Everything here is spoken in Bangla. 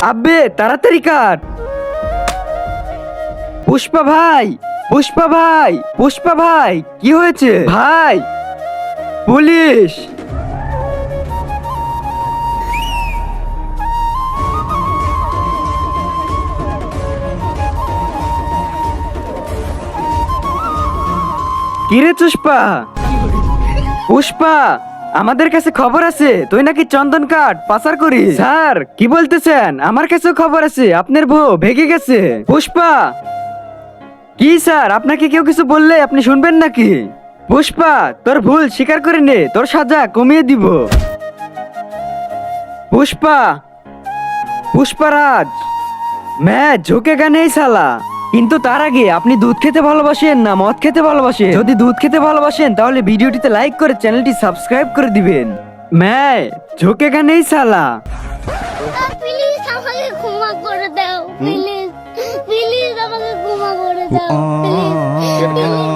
আব্বে তাড়াতাড়ি কাট। পুষ্পা ভাই, পুষ্পা ভাই, পুষ্পা ভাই, কি হয়েছে ভাই? পুলিশ! কিরে পুষ্পা? পুষ্পা, আমাদের কাছে খবর আছে তুই নাকি চন্দন কাঠ পাচার করিস। স্যার কি বলতেছেন? আমার কাছেও খবর আছে আপনার বউ ভেগে গেছে। পুষ্পা! কি স্যার, আপনাকে কেউ কিছু বললে আপনি শুনবেন নাকি? পুষ্পা, তোর ভুল স্বীকার করে নে, তোর সাজা কমিয়ে দিব। পুষ্পা! পুষ্পারাজ, मैं झुकेगा नहीं साला। কিন্তু তার আগে আপনি দুধ খেতে ভালোবাসেন না মদ খেতে ভালোবাসেন? যদি দুধ খেতে ভালোবাসেন তাহলে ভিডিওটিতে লাইক করে চ্যানেলটি সাবস্ক্রাইব করে দিবেন। मैं झुकेगा नहीं साला। প্লিজ আমাকে ক্ষমা করে দাও, প্লিজ প্লিজ আমাকে ক্ষমা করে দাও, প্লিজ প্লিজ